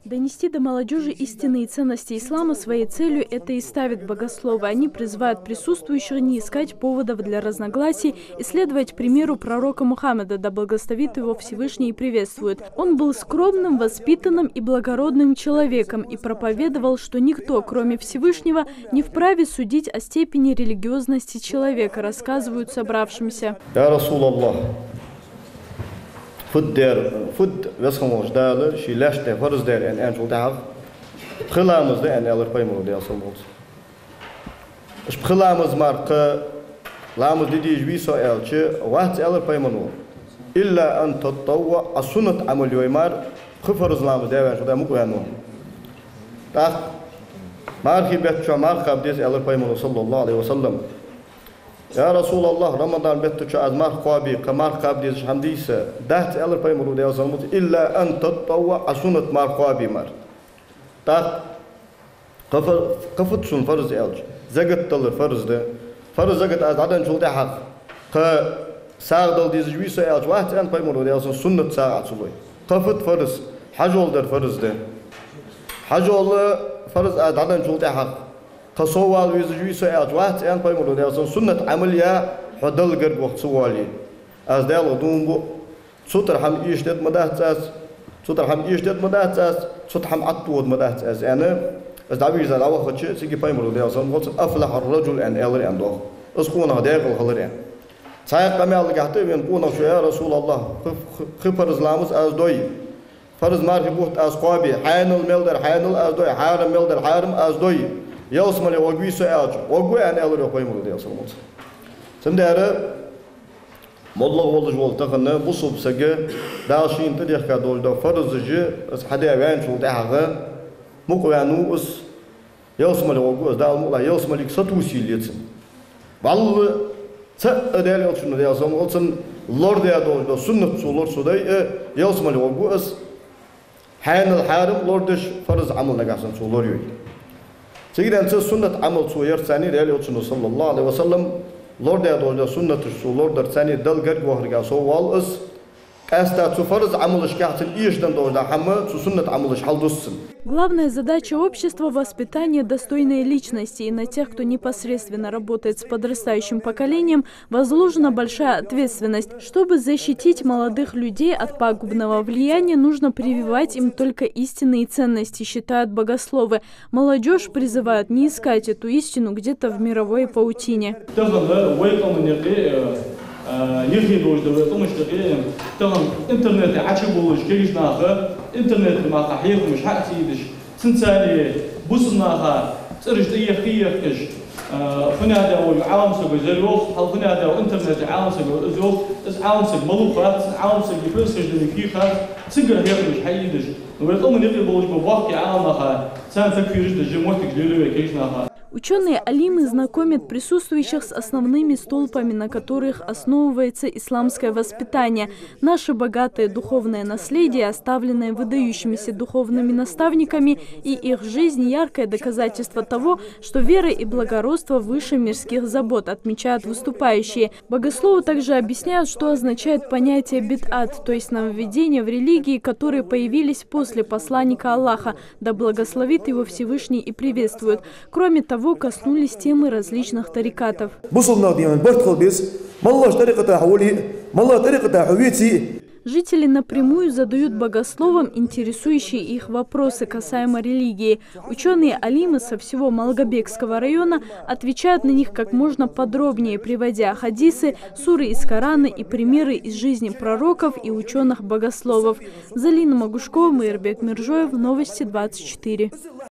Донести до молодежи истинные ценности ислама своей целью это и ставит богословы. Они призывают присутствующих не искать поводов для разногласий и следовать примеру пророка Мухаммеда, да благословит его Всевышний и приветствует. Он был скромным, воспитанным и благородным человеком и проповедовал, что никто, кроме Всевышнего, не вправе судить о степени религиозности человека, рассказывают собравшимся. Fud wesgemoos duidelijk, she lest de voor de en enkel dag. Gelaamus de en elk paymo de alsoms. Is gelaamus maar ke laamus die wiso elche wat elk paymo. Illa an tatawwa asunat amal yoimar gefarz laamus de en zodat moet gaan. Dag maar gebed zo maar gab deze elk paymo sallallahu alaihi wasallam. Ya Rasulullah, Ramadan bettu azmar qabi qamar qabdiz hamdisa dat elr paymuru de azamut illa an tatawwa asunat mar qabi mar ta qafut sun farz elj zagat tal farz zagat az adan julda haq qa sağdal diz juisa elj waht an paymuru de azam sunnat saat suloy qafut farz hajol der farzde hajol farz az adan julda haq قصوال ويزجوي سؤال جوات أن بيمرو ده أصلا سنة عملية حدل قرب وقت سوالي از دال دوم بو سوتر هم يشتد مدات أس سوتر هم يشتد مدات أس سوتر هم عطود مدات أس أنا از دعوي زال أول خدشة سيجي بيمرو ده أصلا قلت أفلح الرجل أن ألر أن ده أسقون هذا الخلر أن سايق كمال قحطي بين قونا شو يا رسول الله خبر إسلامس از دوي فرز مارك بوت از قابي حين الملدر حين از دوي حارم ملدر حارم از دوي يوصل وجوي سؤال وجوي أنا أقول لك يوم ولدي أصلا مصر. سندارة مالله والله جوال تغنى بصوب سجى داشين تدير كدول ده فرز جى بس حدا يبان شو ده حاجة مقوانو اس يوصل وجوي ده الملا يوصل لك ستوسي ليتسن. والله سأدل يوصل ده أصلا مصر لورد يا دول ده سنة سولور سوداي يوصل وجوي اس حين الحارم لوردش فرز عمل نجاسن سولور يوي. سيدنا سنة عمل سوير ثاني رأي الله صلى الله عليه وسلم لورد يا دولة سنة الشو لورد ثاني دل قرق وهرجع سوال اس كاستا فرض عملش كاحتن إيش دولة حما سنة عملش حل دسن. Главная задача общества – воспитание достойной личности, и на тех, кто непосредственно работает с подрастающим поколением, возложена большая ответственность. Чтобы защитить молодых людей от пагубного влияния, нужно прививать им только истинные ценности, считают богословы. Молодежь призывают не искать эту истину где-то в мировой паутине. يخي دوج دولة طمش دقيقة تمام إنترنت عشبوش كيش ناخا إنترنت ما خحيخ مش حق سيدش سنساني بوس ناخا ترج دقيقة خيخ فنادى وعالم سجى زلوخ حل فنادى وإنترنت عالم سجى زلوخ إس عالم سجى ملوخات عالم سجى فلوس سجى فيخات سجى هيخ مش حيدش نقول طمن يخي دوج بواقي عالم ناخا سان تكفيرش دجموتك دلوي كيش ناخا. Ученые-алимы знакомят присутствующих с основными столпами, на которых основывается исламское воспитание. Наше богатое духовное наследие, оставленное выдающимися духовными наставниками, и их жизнь – яркое доказательство того, что вера и благородство выше мирских забот, отмечают выступающие. Богословы также объясняют, что означает понятие бид'ат, то есть нововведения в религии, которые появились после посланника Аллаха, да благословит его Всевышний и приветствует. Кроме того, коснулись темы различных тарикатов. Жители напрямую задают богословам интересующие их вопросы касаемо религии. Ученые-алимы со всего Малгобекского района отвечают на них как можно подробнее, приводя хадисы, суры из Корана и примеры из жизни пророков и ученых-богословов. Залина Магушкова, Мейрбек Миржоев, Новости 24.